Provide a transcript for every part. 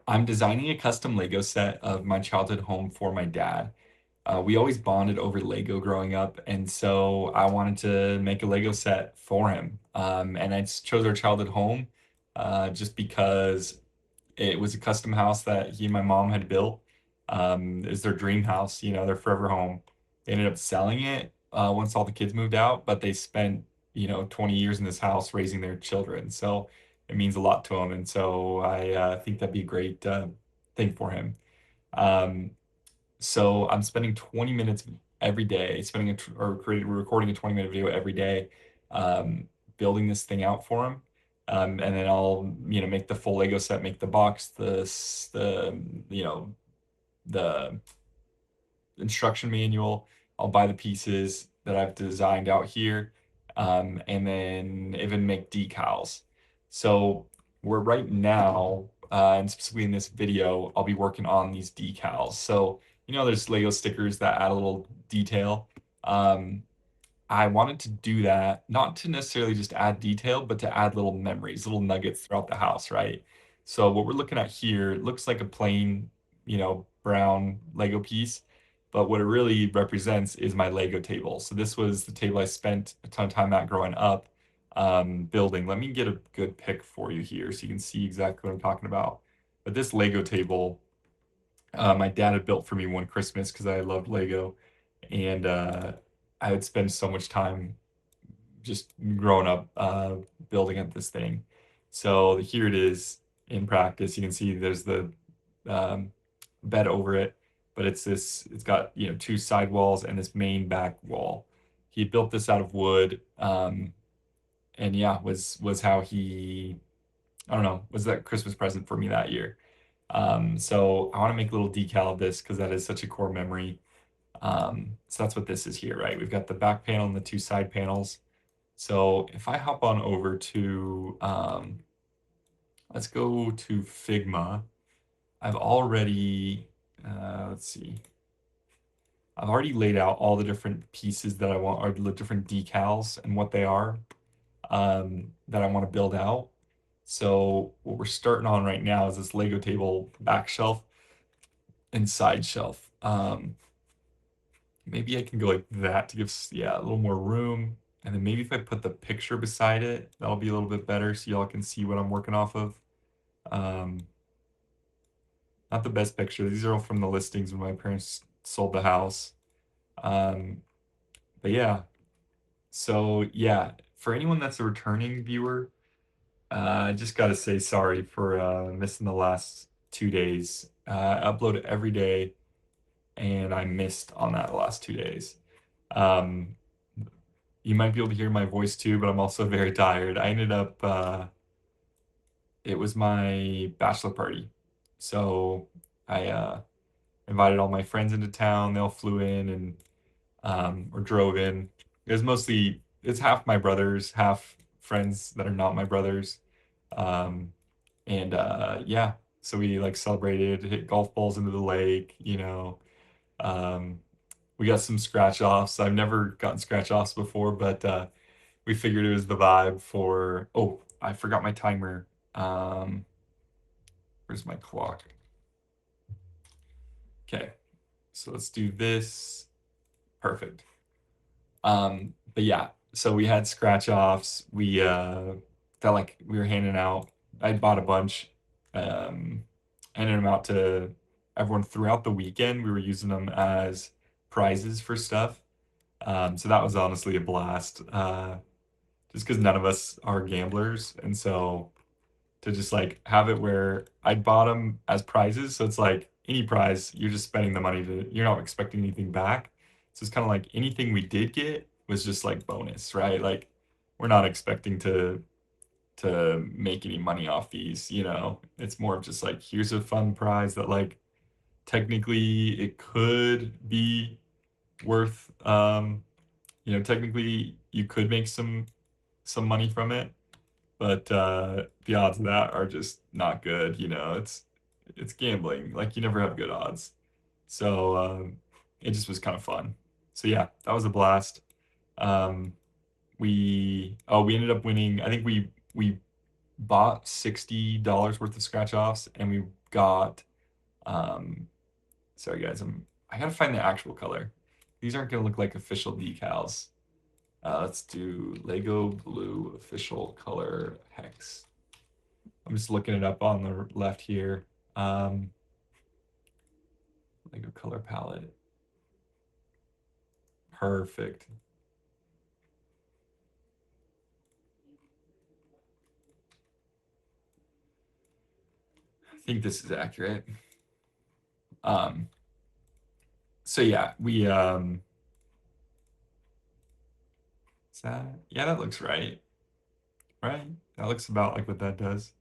I'm designing a custom Lego set of my childhood home for my dad. We always bonded over Lego growing up, and so I wanted to make a Lego set for him. And I chose our childhood home just because it was a custom house that he and my mom had built. It was their dream house, their forever home. They ended up selling it once all the kids moved out, but they spent, 20 years in this house raising their children. So it means a lot to them. And so I think that'd be a great thing for him. Um, so I'm spending 20 minutes every day, recording a 20-minute video every day, um, building this thing out for him. And then I'll, make the full Lego set, make the box, the instruction manual. I'll buy the pieces that I've designed out here, and then even make decals. So we're right now, and specifically in this video, I'll be working on these decals. So, there's Lego stickers that add a little detail. Um, I wanted to do that, not to necessarily just add detail, but to add little memories, little nuggets throughout the house, right? So what we're looking at here, it looks like a plain, brown Lego piece, but what it really represents is my Lego table. So this was the table I spent a ton of time at growing up, building. Let me get a good pic for you here so you can see exactly what I'm talking about. But this Lego table, my dad had built for me one Christmas because I loved Lego, and I would spend so much time just growing up building up this thing. So here it is in practice. You can see there's the um, bed over it, but it's got, two side walls and this main back wall. He built this out of wood, and yeah, was how he, I don't know, was that Christmas present for me that year. So I want to make a little decal of this because that is such a core memory. So that's what this is here, right? We've got the back panel and the two side panels. So if I hop on over to, let's go to Figma. I've already, let's see, I've already laid out all the different pieces that I want, or the different decals and what they are, that I want to build out. So what we're starting on right now is this Lego table back shelf and side shelf. Maybe I can go like that to give, yeah, a little more room. And then maybe if I put the picture beside it, that'll be a little bit better so y'all can see what I'm working off of. Um, Not the best picture. These are all from the listings when my parents sold the house. Um, but yeah, so yeah, for anyone that's a returning viewer, I just gotta say sorry for missing the last 2 days. I upload every day, and I missed on that last 2 days. Um, you might be able to hear my voice too, but I'm also very tired. I ended up, it was my bachelor party. So I invited all my friends into town. They all flew in and or drove in. It's half my brothers, half friends that are not my brothers. Um, and yeah, so we like celebrated, hit golf balls into the lake, Um, we got some scratch offs. I've never gotten scratch offs before, but we figured it was the vibe for. Oh, I forgot my timer. Where's my clock? Okay, so let's do this. Perfect. But yeah, so we had scratch offs. We felt like we were handing out. I bought a bunch, um, handing them out to everyone throughout the weekend. We were using them as prizes for stuff. So that was honestly a blast. Just because none of us are gamblers, and so to just like have it where I bought them as prizes. So it's like any prize, you're just spending the money you're not expecting anything back. So it's kind of like anything we did get was just like bonus, right? Like we're not expecting to make any money off these. It's more of just like here's a fun prize that like technically it could be worth technically you could make some money from it, but the odds of that are just not good. It's gambling. Like you never have good odds. So it just was kind of fun. So yeah, that was a blast. Um, we ended up winning. I think we bought $60 worth of scratch offs, and we got um sorry guys, I gotta find the actual color. These aren't gonna look like official decals. Let's do Lego blue official color hex. I'm just looking it up on the left here. Lego color palette. Perfect. I think this is accurate. Um, so yeah, we is that, yeah, that looks right. Right? That looks about like what that does.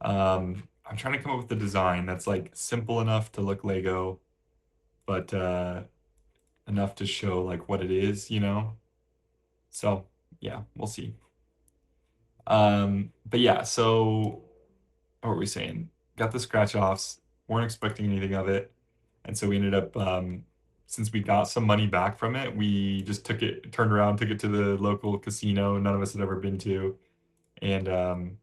I'm trying to come up with a design that's like simple enough to look Lego, but enough to show like what it is, you know? So yeah, we'll see. But yeah, so what were we saying? Got the scratch offs, weren't expecting anything of it. And so we ended up, since we got some money back from it, we just took it, turned around, took it to the local casino none of us had ever been to, and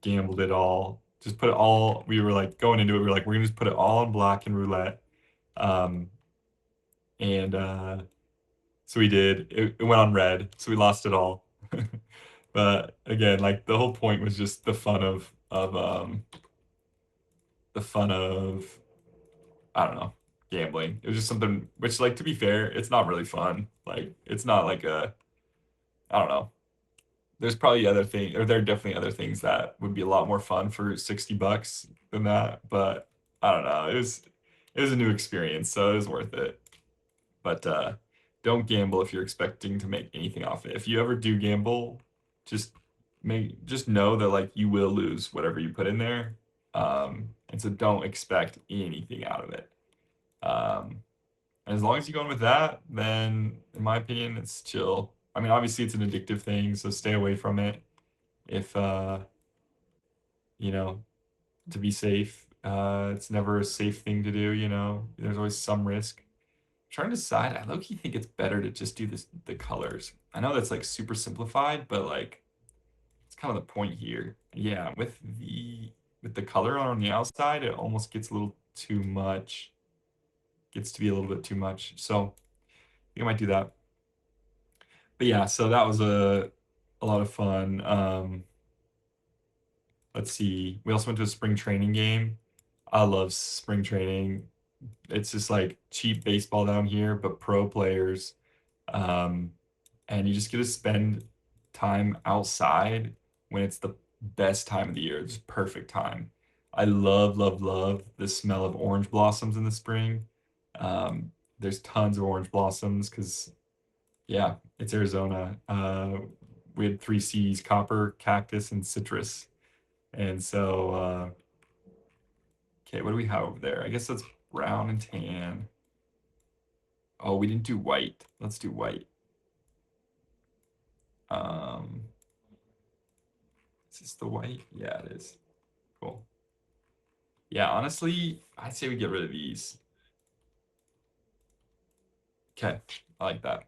gambled it all. Just put it all, we were like going into it, we were like, we're gonna just put it all on black and roulette. Um, and so we did. It went on red, so we lost it all. But again, like the whole point was just the fun of I don't know, gambling. It was just something which, like, to be fair, it's not really fun. Like, it's not like I don't know. There's probably other things, or there are definitely other things that would be a lot more fun for $60 than that. But I don't know. It was a new experience, so it was worth it. But don't gamble if you're expecting to make anything off it. If you ever do gamble, just just know that like you will lose whatever you put in there. And so don't expect anything out of it. Um, and as long as you go in with that, then in my opinion, it's chill. I mean, obviously it's an addictive thing, so stay away from it if you know, to be safe. It's never a safe thing to do, you know. There's always some risk. Trying to decide, I low-key think it's better to just do the colors. I know that's like super simplified, but like it's kind of the point here. Yeah, with the color on the outside, it almost gets a little too much. Gets to be a little bit too much. So I think I might do that. But yeah, so that was a lot of fun. Let's see. We also went to a spring training game. I love spring training. It's just like cheap baseball down here, but pro players. Um, and you just get to spend time outside when it's the best time of the year. It's perfect time. I love, love, love the smell of orange blossoms in the spring. There's tons of orange blossoms because, yeah, it's Arizona. We had three C's: copper, cactus, and citrus. And so, okay, what do we have over there? I guess that's brown and tan. Oh, we didn't do white. Let's do white. Um, is this the white? Yeah, it is. Cool. Yeah, honestly, I'd say we get rid of these. Okay, I like that.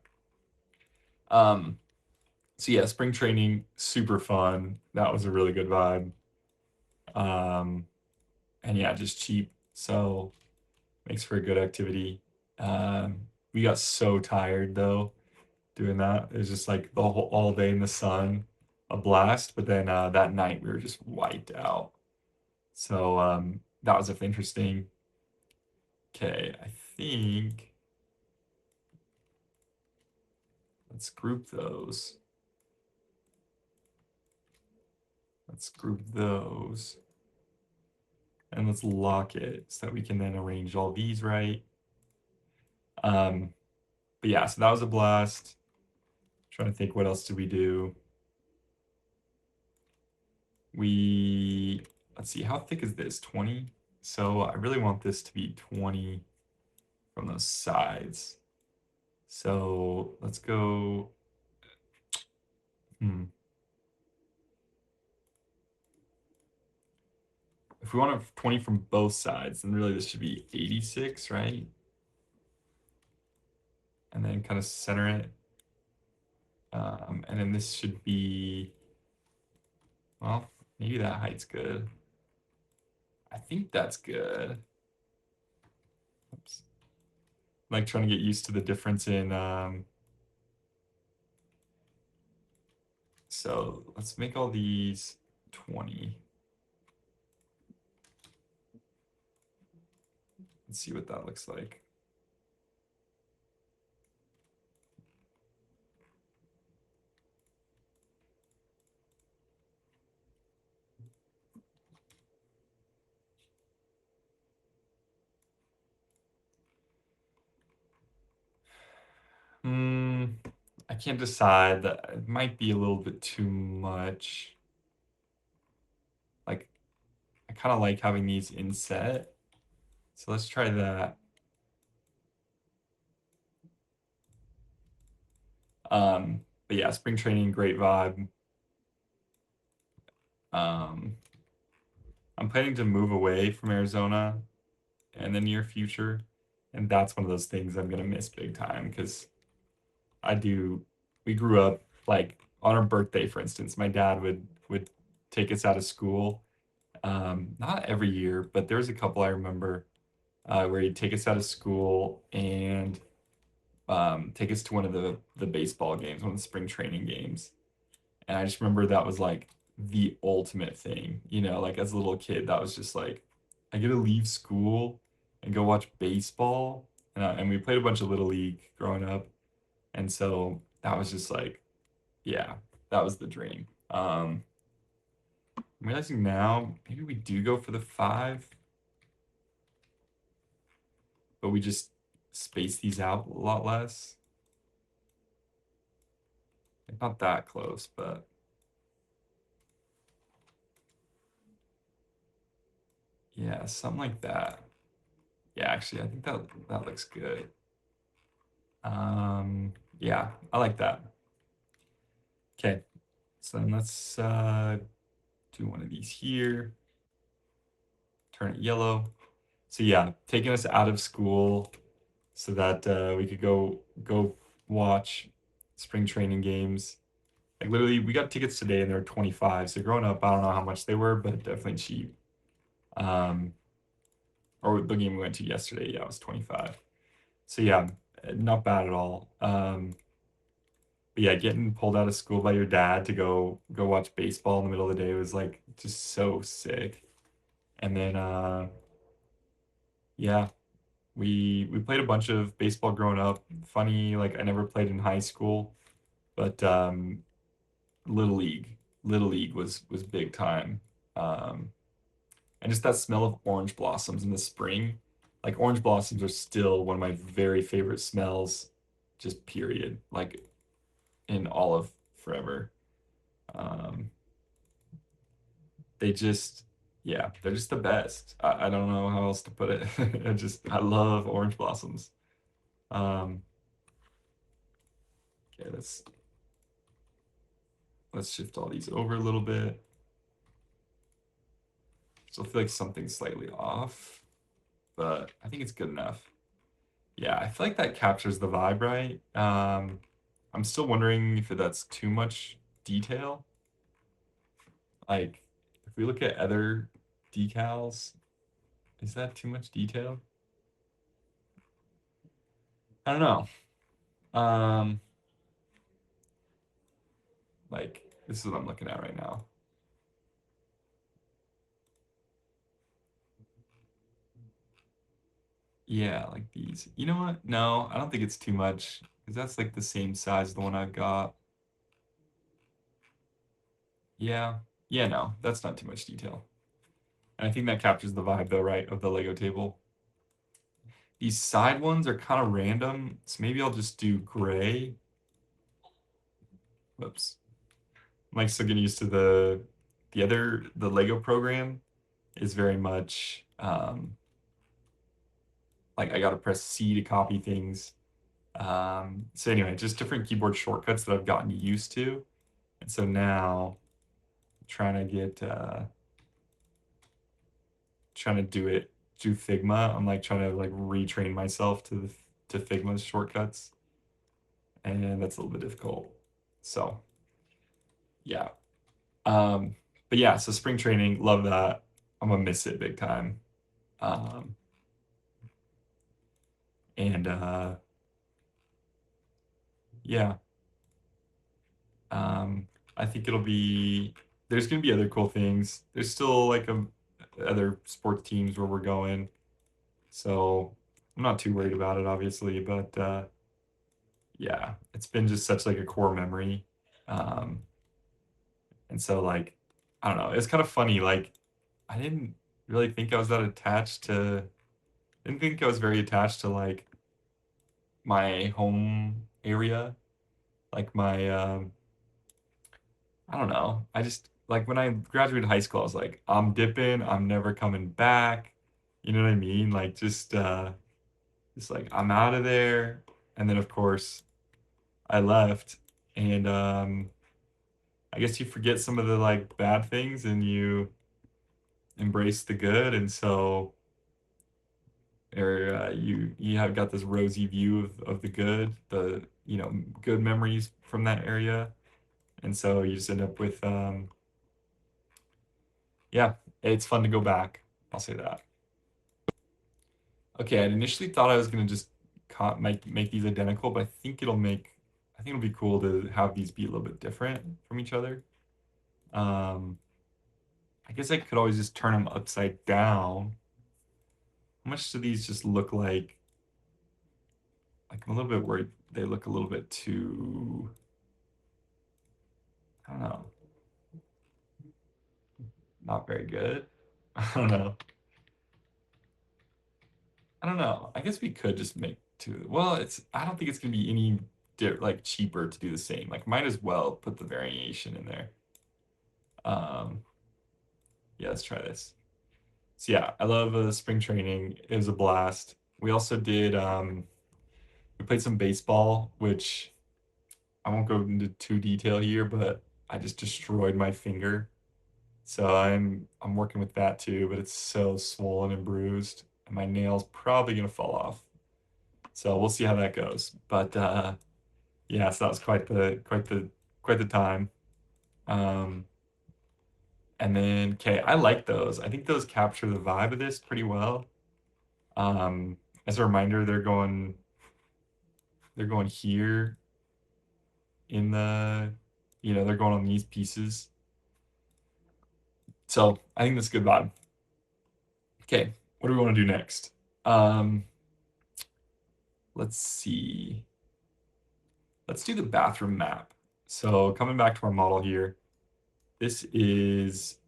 Um, so yeah, spring training, super fun. That was a really good vibe. Um, and yeah, just cheap, so makes for a good activity. We got so tired though doing that. It was just like the whole all day in the sun, a blast. But then that night we were just wiped out. So that was interesting. Okay, I think let's group those. Let's group those. And let's lock it so that we can then arrange all these right. Um, but yeah, so that was a blast. Trying to think, what else did we do? We, let's see, how thick is this? 20? So I really want this to be 20 from those sides. So let's go, hmm. If we want 20 from both sides, then really this should be 86, right? And then kind of center it. And then this should be, well, Maybe that height's good. I think that's good. Oops. Like trying to get used to the difference in so let's make all these 20. Let's see what that looks like. Hmm, I can't decide. That it might be a little bit too much. Like I kind of like having these inset. So let's try that. But yeah, spring training, great vibe. Um, I'm planning to move away from Arizona in the near future, and that's one of those things I'm gonna miss big time because I do. We grew up like on our birthday, for instance. My dad would take us out of school. Not every year, but there was a couple I remember where he'd take us out of school and take us to one of the baseball games, one of the spring training games. And I just remember that was like the ultimate thing, like as a little kid, that was just like, I get to leave school and go watch baseball. And we played a bunch of Little League growing up. And so that was just like, yeah, that was the dream. I'm realizing now, maybe we do go for the 5, but we just space these out a lot less. Like, not that close, but yeah, something like that. Yeah, actually, I think that looks good. Yeah, I like that. Okay, so then let's do one of these here. Turn it yellow. So yeah, taking us out of school so that we could go watch spring training games. Like literally, we got tickets today and they're 25. So growing up, I don't know how much they were, but definitely cheap. Um, or the game we went to yesterday, yeah, it was 25. So yeah, not bad at all. But yeah, getting pulled out of school by your dad to go watch baseball in the middle of the day was like just so sick. And then yeah, we played a bunch of baseball growing up. Funny, like I never played in high school, but Little League, Little League was big time. Um, and just that smell of orange blossoms in the spring, like orange blossoms are still one of my very favorite smells, just period, like in all of forever. Um, they just, yeah, they're just the best. I don't know how else to put it. I love orange blossoms. Um, okay, let's shift all these over a little bit. So I feel like something's slightly off, but I think it's good enough. Yeah, I feel like that captures the vibe, right? I'm still wondering if that's too much detail. Like, if we look at other decals, is that too much detail? I don't know. Like, this is what I'm looking at right now. Yeah, like these. You know what? No, I don't think it's too much because that's like the same size as the one I've got. Yeah. Yeah, no, that's not too much detail. And I think that captures the vibe though, right, of the Lego table. These side ones are kind of random, so maybe I'll just do gray. Whoops. I'm like still getting used to the Lego program is very much like I gotta press C to copy things. So anyway, just different keyboard shortcuts that I've gotten used to. And so now trying to get trying to do Figma. I'm like trying to like retrain myself to Figma's shortcuts, and that's a little bit difficult. So yeah. But yeah, so spring training, love that. I'm gonna miss it big time. Um, and yeah, um, I think it'll be there's gonna be other cool things. There's still like other sports teams where we're going, so I'm not too worried about it, obviously. But yeah, it's been just such like a core memory. Um, and so like I don't know, it's kind of funny. Like I didn't really think I was that attached to. Didn't think I was very attached to like my home area, like my I don't know. I just like when I graduated high school, I was like, I'm dipping, I'm never coming back. You know what I mean? Like just like I'm out of there. And then of course I left and I guess you forget some of the like bad things and you embrace the good and so or you have got this rosy view of the good, the good memories from that area. And so you just end up with yeah, it's fun to go back. I'll say that. Okay, I initially thought I was gonna just make these identical, but I think it'll be cool to have these be a little bit different from each other. Um, I guess I could always just turn them upside down. How much do these just look like I'm a little bit worried they look a little bit too, I don't know, not very good. I don't know. I don't know. I guess we could just make two. Well, I don't think it's gonna be any like cheaper to do the same. Like might as well put the variation in there. Um, yeah, let's try this. So yeah, I love spring training. It was a blast. We also did we played some baseball, which I won't go into too detail here, but I just destroyed my finger. So I'm working with that too, but it's so swollen and bruised, and my nail's probably gonna fall off. So we'll see how that goes. But yeah, so that was quite the time. Um, and then okay, I like those. I think those capture the vibe of this pretty well. Um, as a reminder, they're going here in the, they're going on these pieces. So I think that's a good vibe. Okay, what do we want to do next? Um, let's see. Let's do the bathroom map. So coming back to our model here, this is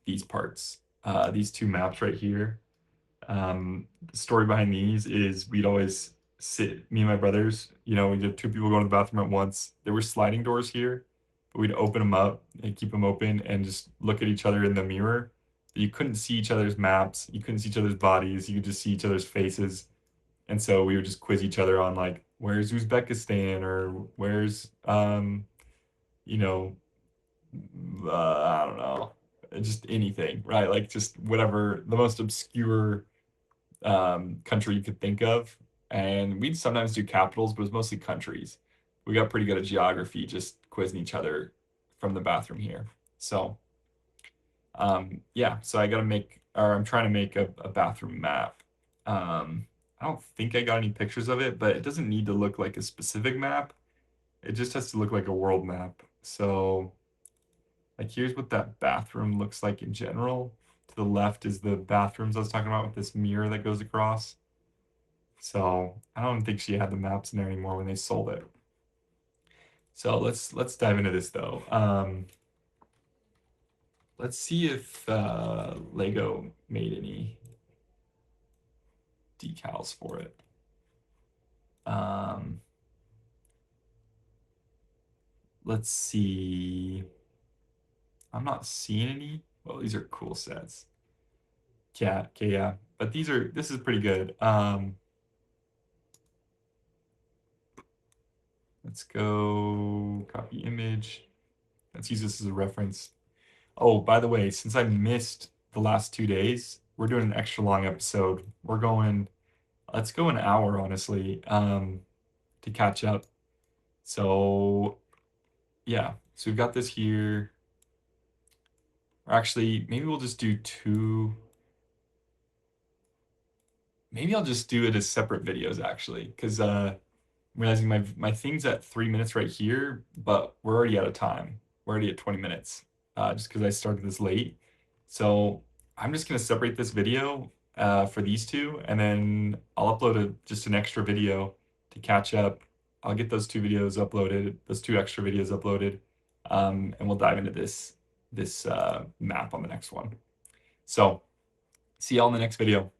these parts, these two maps right here. The story behind these is we'd always sit, me and my brothers, we did two people going to the bathroom at once. There were sliding doors here, but we'd open them up and keep them open and just look at each other in the mirror. You couldn't see each other's maps, you couldn't see each other's bodies, you could just see each other's faces. And so we would just quiz each other on like, where's Uzbekistan or where's, you know, I don't know, just anything, right? Like just whatever the most obscure country you could think of. And we'd sometimes do capitals, but it was mostly countries. We got pretty good at geography, just quizzing each other from the bathroom here. So, yeah, so I'm trying to make a bathroom map. I don't think I got any pictures of it, but it doesn't need to look like a specific map. It just has to look like a world map. So, like, here's what that bathroom looks like in general. To the left is the bathrooms I was talking about with this mirror that goes across. So I don't think she had the maps in there anymore when they sold it. So let's dive into this though. Let's see if Lego made any decals for it. Um, let's see. I'm not seeing any. Well, these are cool sets. Yeah, okay, yeah. But this is pretty good. Let's go copy image. Let's use this as a reference. Oh, by the way, since I missed the last 2 days, we're doing an extra long episode. Let's go an hour, honestly, to catch up. So, yeah, so we've got this here. Or actually, maybe we'll just do two. Maybe I'll just do it as separate videos actually, because I'm realizing my thing's at 3 minutes right here, but we're already out of time. We're already at 20 minutes, just because I started this late. So I'm just gonna separate this video for these two, and then I'll upload just an extra video to catch up. I'll get those two videos uploaded, those two extra videos uploaded, and we'll dive into this map on the next one. So see y'all in the next video.